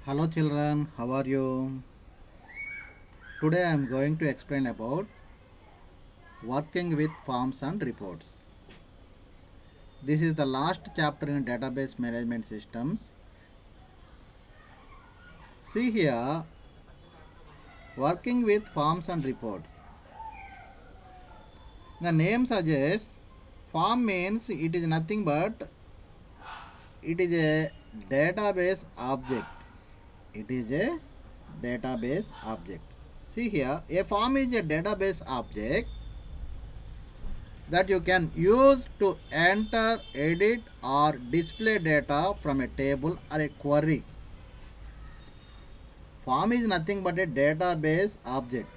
Hello children, how are you? Today I am going to explain about working with forms and reports. This is the last chapter in database management systems. See here, working with forms and reports. The name suggests form means it is nothing but it is a database object. It is a database object. See here, a form is a database object that you can use to enter, edit or display data from a table or a query. Form is nothing but a database object.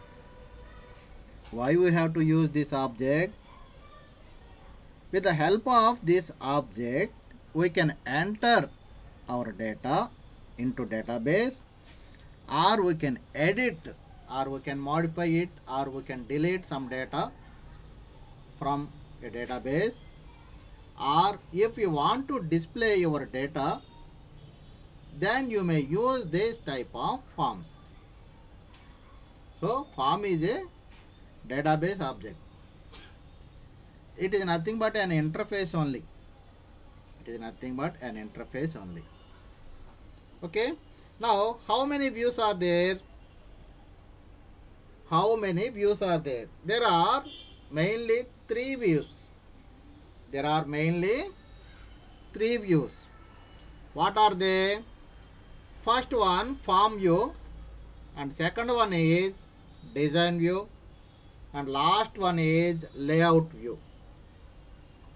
Why we have to use this object? With the help of this object, we can enter our data into database, or we can edit, or we can modify it, or we can delete some data from a database, or if you want to display your data, then you may use this type of forms. So form is a database object. It is nothing but an interface only. It is nothing but an interface only. Okay. Now, how many views are there? How many views are there? There are mainly 3 views. There are mainly 3 views. What are they? First one, form view, and second one is design view, and last one is layout view.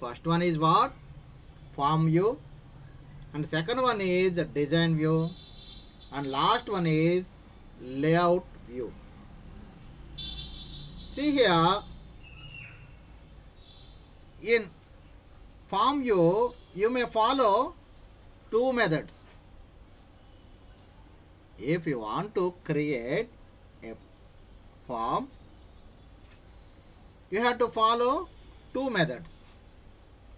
First one is what? Form view, and second one is design view, and last one is layout view. See here, in form view you may follow 2 methods. If you want to create a form, you have to follow 2 methods.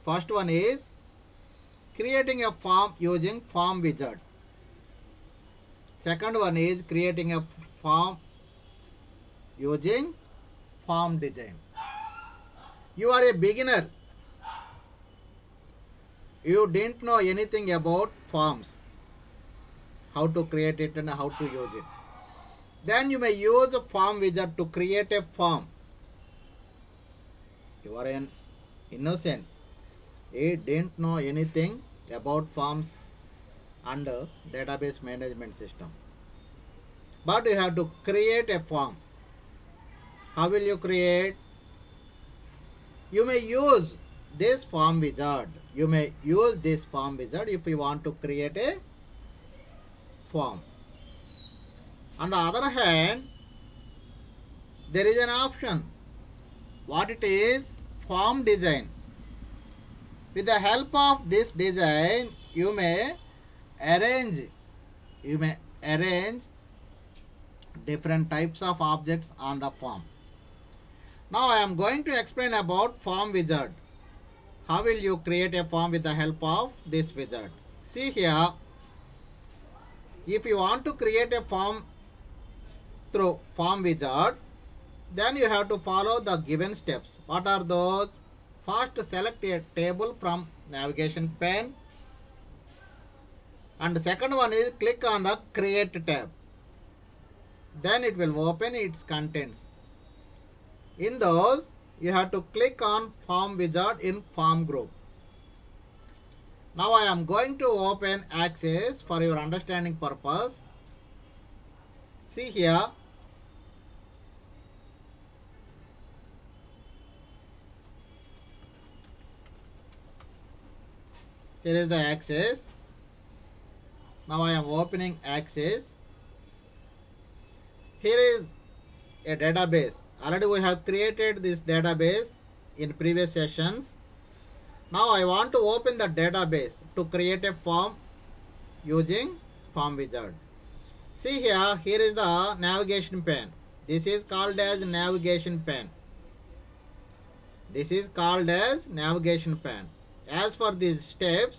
First one is creating a form using form wizard. Second one is creating a form using form design. You are a beginner. You didn't know anything about forms, how to create it and how to use it. Then you may use a form wizard to create a form. You are an innocent. You didn't know anything about forms and database management system. But you have to create a form. How will you create? You may use this form wizard. You may use this form wizard if you want to create a form. On the other hand, there is an option. What it is? Form design. With the help of this design, you may arrange different types of objects on the form. Now I am going to explain about form wizard. How will you create a form with the help of this wizard? See here, if you want to create a form through form wizard, then you have to follow the given steps. What are those? First, select a table from navigation pane, and the second one is click on the create tab. Then it will open its contents. In those, you have to click on form wizard in form group. Now I am going to open Access for your understanding purpose. See here. Here is the Access. Now I am opening Access. Here is a database. Already we have created this database in previous sessions. Now I want to open the database to create a form using form wizard. See here, here is the navigation pane. This is called as navigation pane. This is called as navigation pane. As for these steps,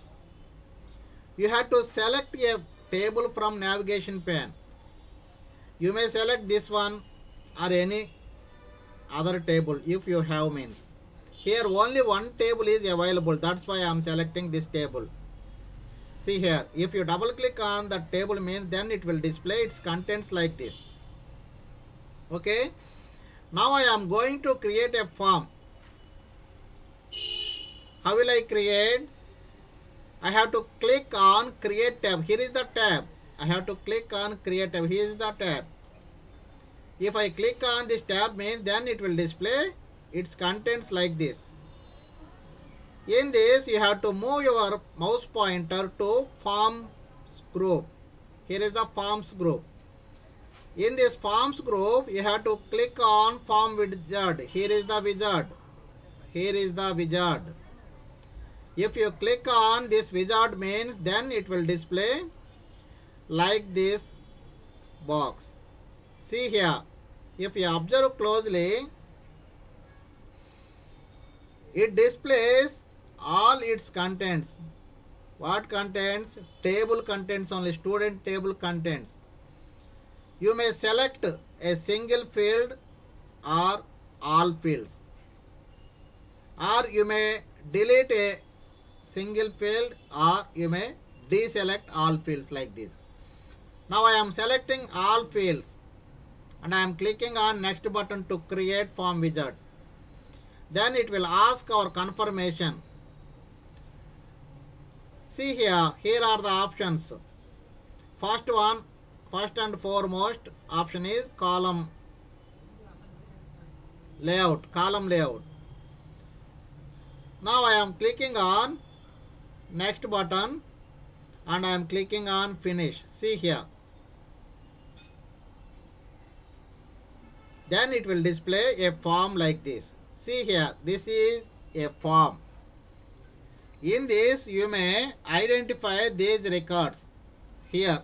you have to select a table from navigation pane. You may select this one or any other table if you have means. Here only one table is available, that's why I am selecting this table. See here, if you double click on the table means, then it will display its contents like this. Okay, now I am going to create a form. How will I create? I have to click on create tab. Here is the tab. I have to click on create tab. Here is the tab. If I click on this tab means, then it will display its contents like this. In this, you have to move your mouse pointer to forms group. Here is the forms group. In this forms group, you have to click on form wizard. Here is the wizard. Here is the wizard. If you click on this wizard means, then it will display like this box. See here, if you observe closely, it displays all its contents. What contents? Table contents only, student table contents. You may select a single field or all fields, or you may delete a single field, or you may deselect all fields like this. Now I am selecting all fields and I am clicking on next button to create form wizard. Then it will ask our confirmation. See here, here are the options. First and foremost option is column layout. Now I am clicking on next button and I am clicking on finish. See here. Then it will display a form like this. See here, this is a form. In this, you may identify these records. Here,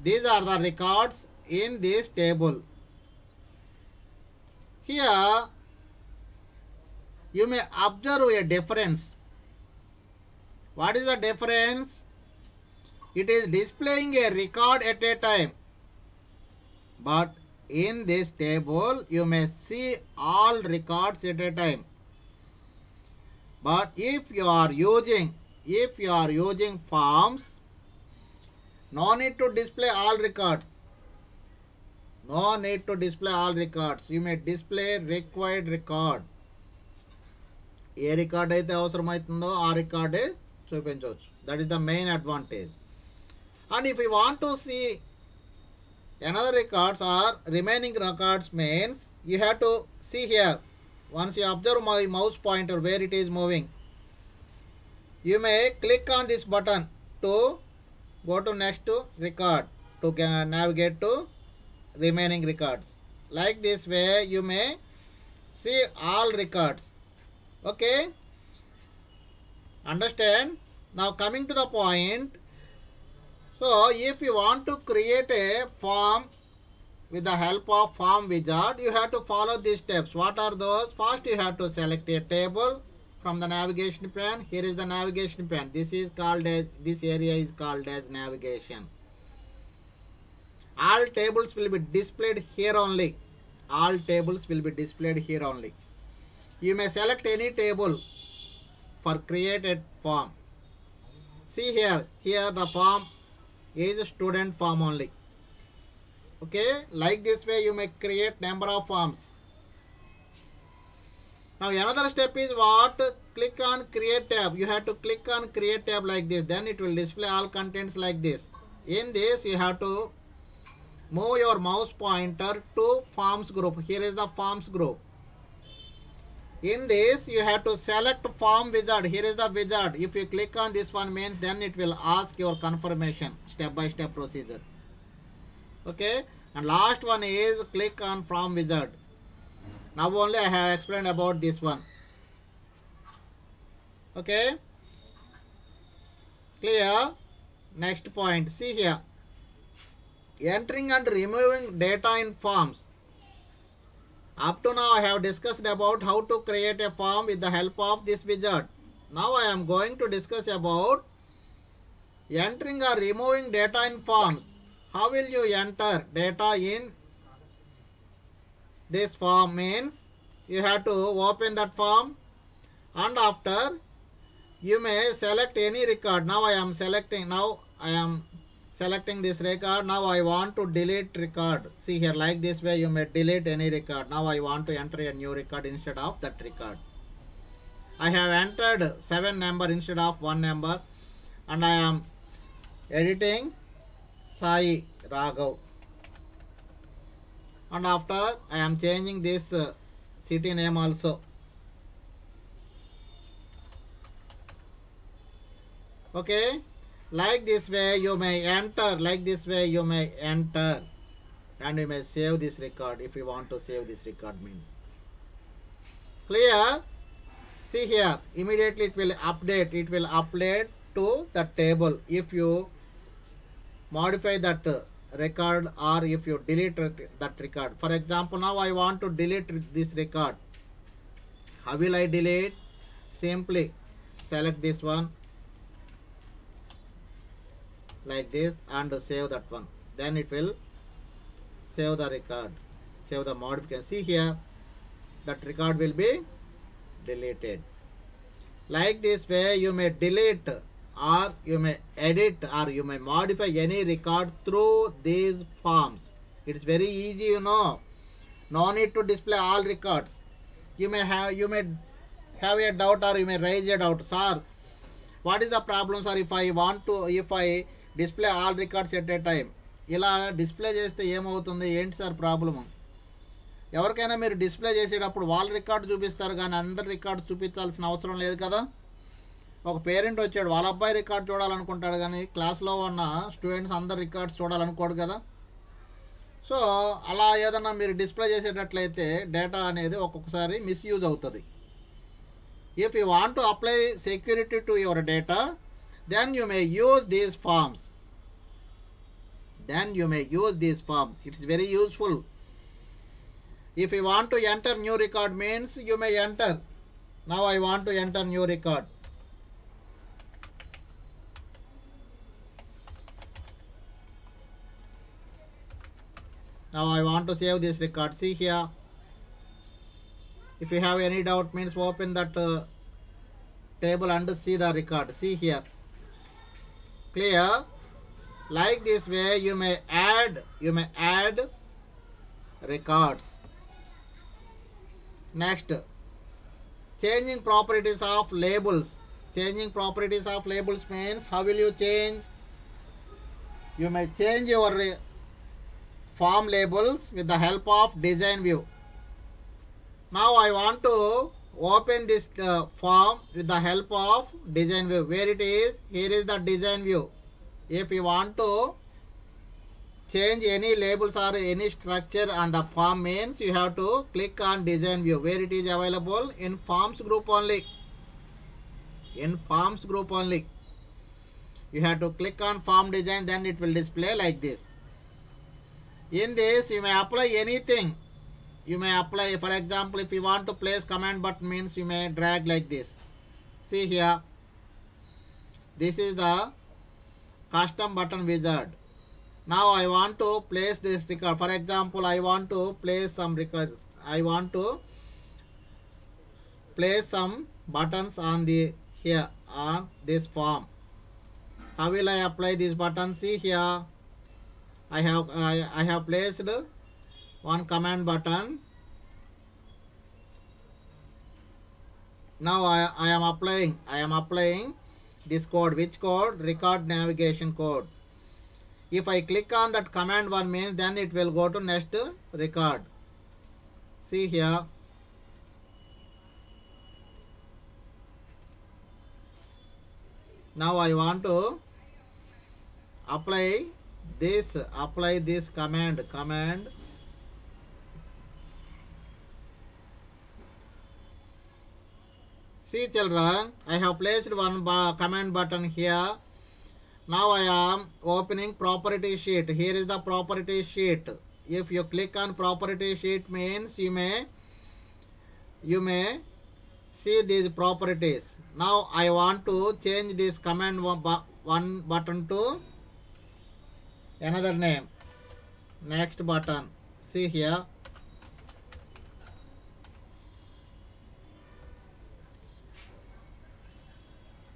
these are the records in this table. Here, you may observe a difference. What is the difference? It is displaying a record at a time. But in this table, you may see all records at a time. But if you are using forms, no need to display all records. No need to display all records. You may display required record. A record అయితే అవసరమవుతుందో ఆ రికార్డే చూపించవచ్చు. That is the main advantage. And if you want to see another records or remaining records means, you have to see here. Once you observe my mouse pointer where it is moving, you may click on this button to go to next record to navigate to remaining records. Like this way you may see all records. Okay, understand? Now coming to the point. So if you want to create a form with the help of form wizard, you have to follow these steps. What are those? First you have to select a table from the navigation pane. Here is the navigation pane. This area is called as navigation. All tables will be displayed here only. All tables will be displayed here only. You may select any table for created form. See here the form is a student form only. Okay, like this way you may create number of forms. Now another step is what? Click on create tab. You have to click on create tab like this. Then it will display all contents like this. In this you have to move your mouse pointer to forms group. Here is the forms group. In this you have to select form wizard. Here is the wizard. If you click on this one means, then it will ask your confirmation, step by step procedure. Okay, and last one is click on form wizard. Now only I have explained about this one. Okay, clear? Next point, see here, entering and removing data in forms. Up to now I have discussed about how to create a form with the help of this wizard. Now I am going to discuss about Entering or removing data in forms. How will you enter data in this form? Means you have to open that form, and after you may select any record. Now I am selecting this record. Now I want to delete record. See here, like this way you may delete any record. Now I want to enter a new record instead of that record. I have entered 7 number instead of 1 number, and I am editing Sai Raghav, and after I am changing this city name also. Okay, like this way you may enter, like this way you may enter, and you may save this record if you want to save this record. Means clear. See here, immediately it will update, it will upload to the table if you modify that record or if you delete that record. For example, now I want to delete this record. How will I delete? Simply select this one like this and save that one. Then it will save the record, save the modification. See here, that record will be deleted. Like this way you may delete or you may edit or you may modify any record through these forms. It is very easy, you know. No need to display all records. You may have a doubt or you may raise a doubt. Sir, what is the problem, sir, if I display all records at a time? ఇలా display చేస్తే ఏమవుతుంది, ఏంటి sir problem? ఎవరికైనా మీరు display చేసేటప్పుడు వాళ్ళ record చూపిస్తారు కానీ అందరి రికార్డు చూపించాల్సిన అవసరం లేదు కదా. ఒక పేరెంట్ వచ్చాడు, వాళ్ళ అబ్బాయి రికార్డు చూడాలనుకుంటాడు కానీ క్లాస్లో ఉన్న స్టూడెంట్స్ అందరు రికార్డ్స్ చూడాలనుకోడు కదా. సో అలా ఏదన్నా మీరు డిస్ప్లే చేసేటట్లయితే డేటా అనేది ఒక్కొక్కసారి మిస్యూజ్ అవుతుంది. If you want to apply security to your data, then you may use these forms. It is very useful. If you want to enter new record means you may enter. Now I want to enter new record. Now I want to save this record. See here, if you have any doubt means open that table and see the record. See here, clear. Like this way you may add records. Next, changing properties of labels. Changing properties of labels means how will you change? You may change your form labels with the help of design view. Now I want to open this form with the help of design view. Where it is? Here is the design view. If you want to change any labels or any structure on the form means you have to click on design view. Where it is available? In forms group only. In forms group only. You have to click on form design, then it will display like this. In this you may apply anything. You may apply, for example, if you want to place command button means you may drag like this. See here, this is the custom button wizard. Now I want to place this record. For example, I want to place some records. I want to place some buttons on this form. How will I apply this button? See here, I have placed one command button. Now I am applying this code. Which code? Record navigation code. If I click on that command one means then it will go to next record. See here, now I want to apply this command. See children, I have placed one command button here. Now I am opening property sheet. Here is the property sheet. If you click on property sheet means you may see these properties. Now I want to change this command one button to another name. Next button. See here.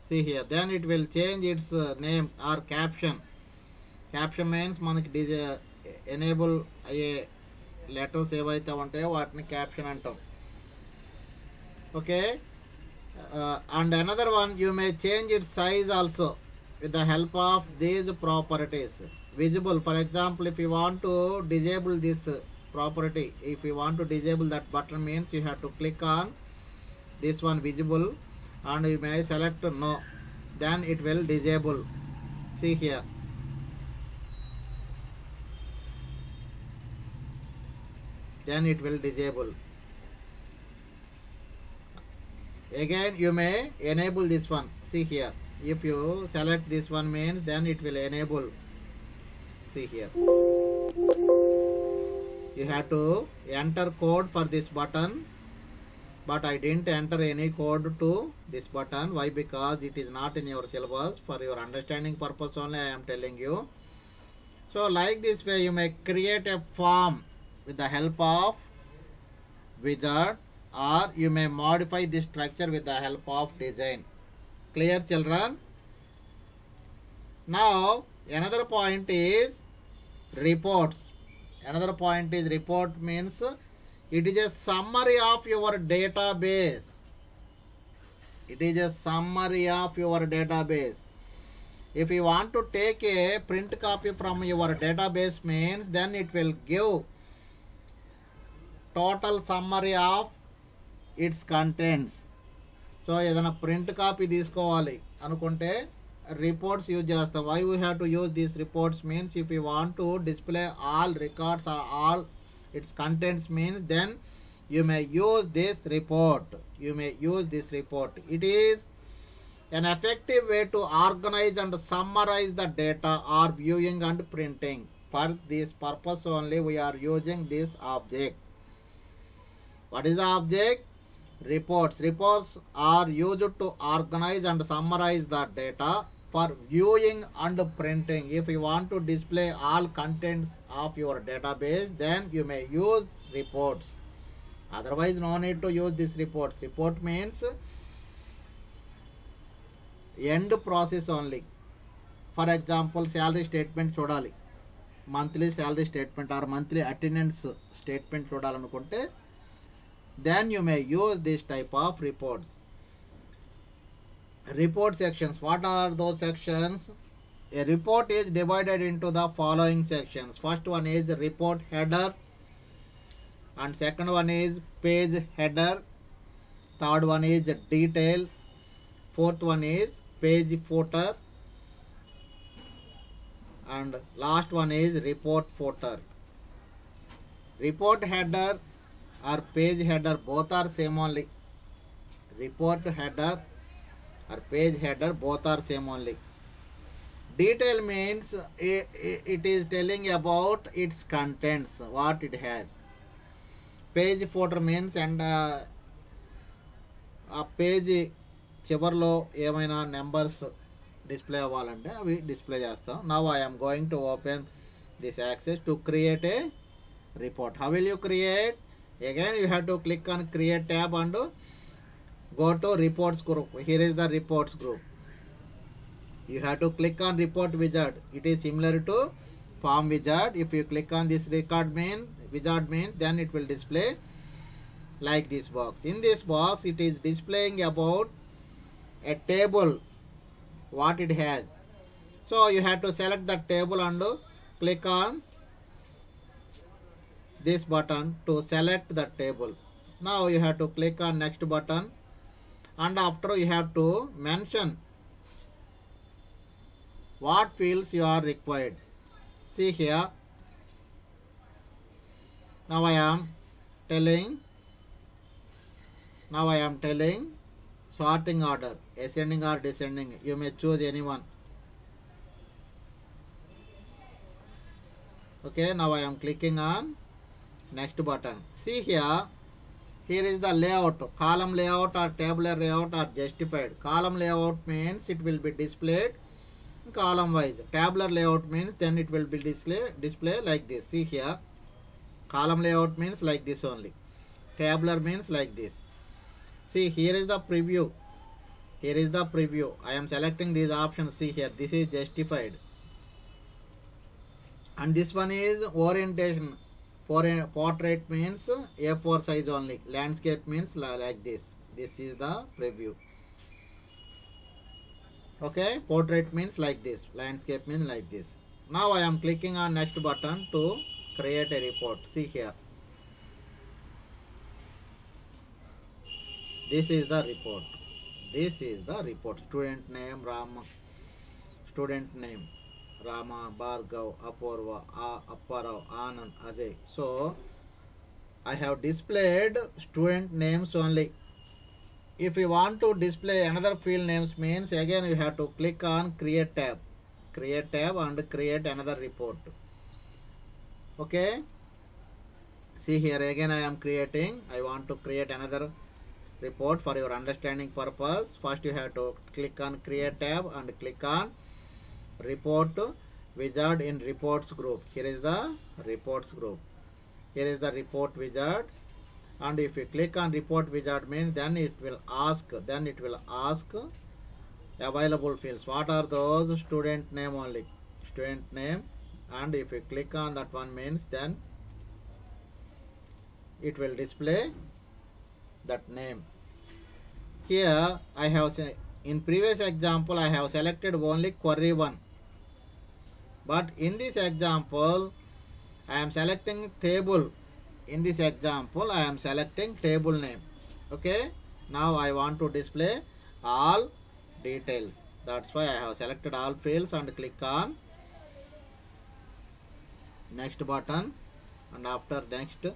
See here. Then it will change its name or caption. Caption means manaki enable a letters ఏవైతే ఉంటాయో వాటిని caption అంటాం. Okay. And another one, you may change its size also with the help of these properties. Visible, for example, if you want to disable this property, if you want to disable that button, means you have to click on this one, visible, and you may select no, then it will disable. See here. Then it will disable. Again you may enable this one. See here. If you select this one, means then it will enable. See here. You have to enter code for this button, but I didn't enter any code to this button. Why? Because it is not in your syllabus. For your understanding purpose only I am telling you. So like this way you may create a form with the help of wizard, or you may modify this structure with the help of design. Clear, children? Now another point is reports. Another point is report, means it is a summary of your database. It is a summary of your database. If you want to take a print copy from your database, means then it will give total summary of its contents. So ఏదైనా print copy తీసుకోవాలి అనుకుంటే reports use చేస్తాం. Why we have to use these reports, means if you want to display all records or all its contents, means then you may use this report. You may use this report. It is an effective way to organize and summarize the data or viewing and printing. For this purpose only we are using this object. What is the object? Reports. Reports are used to organize and summarize the data for viewing and printing. If you want to display all contents of your database, then you may use reports. Otherwise no need to use this reports. Report means end process only. For example, salary statement చూడాలి, monthly salary statement or monthly attendance statement చూడాలనుకుంటే then you may use this type of reports. Report sections. What are those sections? A report is divided into the following sections. First one is report header, and second one is page header, third one is detail, fourth one is page footer, and last one is report footer. Report header or page header, both are same only. Report header or page header, both are same only. Detail means it is telling about its contents, what it has. Page footer means and ఆ page చివర్లో ఏమైనా numbers display అవ్వాలంటే అవి display చేస్తాం. Now I am going to open this access to create a report. How will you create? Again you have to click on create tab and go to reports group. Here is the reports group. You have to click on report wizard. It is similar to form wizard. If you click on this record wizard means, then it will display like this box. In this box it is displaying about a table, what it has. So you have to select the table and click on this button to select the table. Now you have to click on next button, and after you have to mention what fields you are required. See here. Now I am telling sorting order, ascending or descending. You may choose anyone. Okay, now I am clicking on next button. See here, here is the layout, column layout or tabular layout or justified. Column layout means it will be displayed column wise. Tabular layout means then it will be display like this. See here, column layout means like this only. Tabular means like this. See, here is the preview. Here is the preview. I am selecting these options. See here, this is justified. And this one is orientation. For a portrait means A4 size only. Landscape means like this. This is the preview. Okay, portrait means like this. Landscape means like this. Now I am clicking on next button to create a report. See here. This is the report. This is the report. Student name Rama. Student name Rama, Bhargav, Apurva, Apparav, Anand, Ajay. So I have displayed student names only. If you want to display another field names means again you have to click on create tab. Create tab and create another report. Okay. See here again I am creating. I want to create another report for your understanding purpose. First you have to click on create tab and click on report wizard in reports group. Here is the reports group. Here is the report wizard, and if you click on report wizard means then it will ask available fields. What are those? Student name only. Student name, and if you click on that one means then it will display that name. Here I have in previous example I have selected only query 1. But in this example, I am selecting table. In this example, I am selecting table name. Okay. Now I want to display all details. That's why I have selected all fields and click on next button. And after next,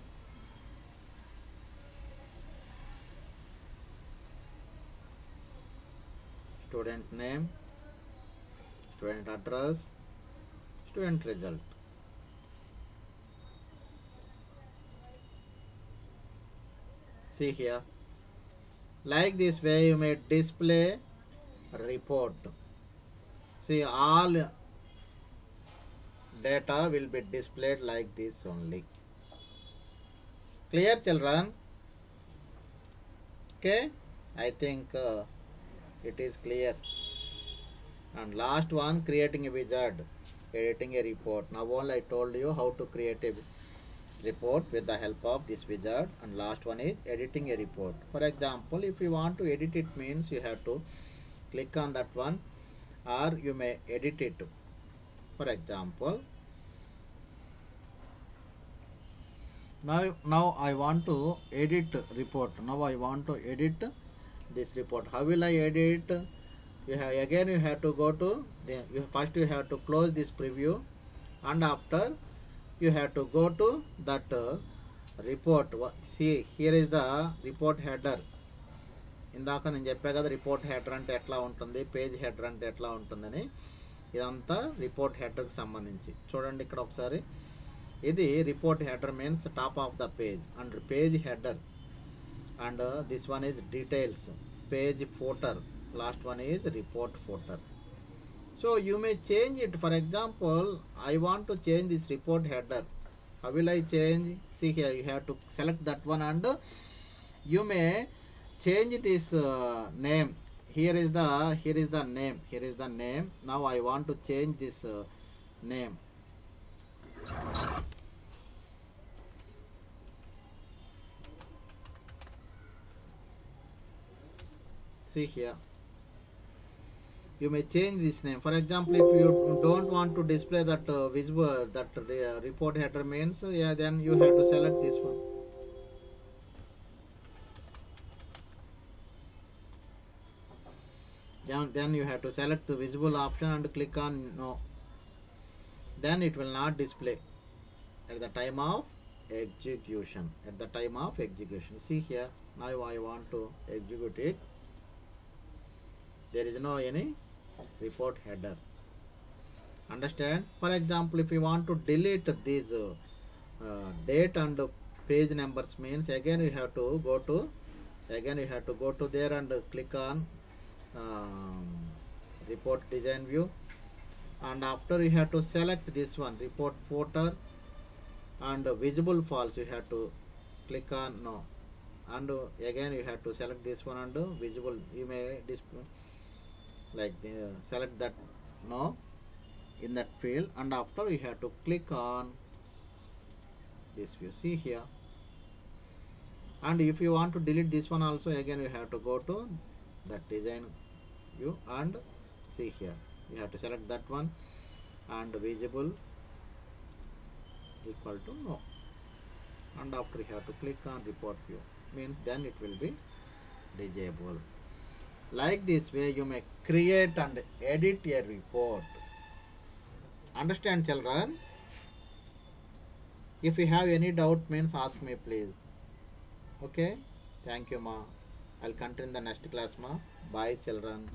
student name, student address, student result. See here, like this way you may display report. See, all data will be displayed like this only. Clear, children? Okay, I think it is clear. And last one, creating a wizard, editing a report. Now only I told you how to create a report with the help of this wizard, and last one is editing a report. For example, if you want to edit it means you have to click on that one, or you may edit it. For example, now I want to edit report. Now I want to edit this report. How will I edit? You have to go to first you have to close this preview, and after you have to go to that report. See, here is the report header. ఇందాక నేను చెప్పా కదా report header అంటే ఎట్లా ఉంటుంది, page header అంటే ఎట్లా ఉంటుందని. ఇదంతా రిపోర్ట్ హెడర్కి సంబంధించి చూడండి. ఇక్కడ ఒకసారి ఇది report header means top of the page, and page header, and this one is details, page footer, last one is report footer. So you may change it. For example, I want to change this report header. How will I change? See here, you have to select that one and you may change this name. Here is the name. Here is the name. Now I want to change this name. See here, you may change this name. For example, if you don't want to display that report header means, then you have to select this one. Then you have to select the visible option and click on no. Then it will not display at the time of execution. At the time of execution, see here. Now I want to execute it. There is no any report header. Understand? For example, if you want to delete these date and page numbers means again you have to go to there and click on report design view, and after you have to select this one, report footer, and visible false you have to click on no, and again you have to select this one and visible you may display like select that no in that field, and after you have to click on this view, see here. And if you want to delete this one also, again you have to go to that design view and see here, you have to select that one and visible equal to no, and after you have to click on report view, means then it will be disabled. Like this way you may create and edit a report. Understand, children? If you have any doubt, means ask me please. Okay, thank you ma. I'll continue in the next class ma. Bye children.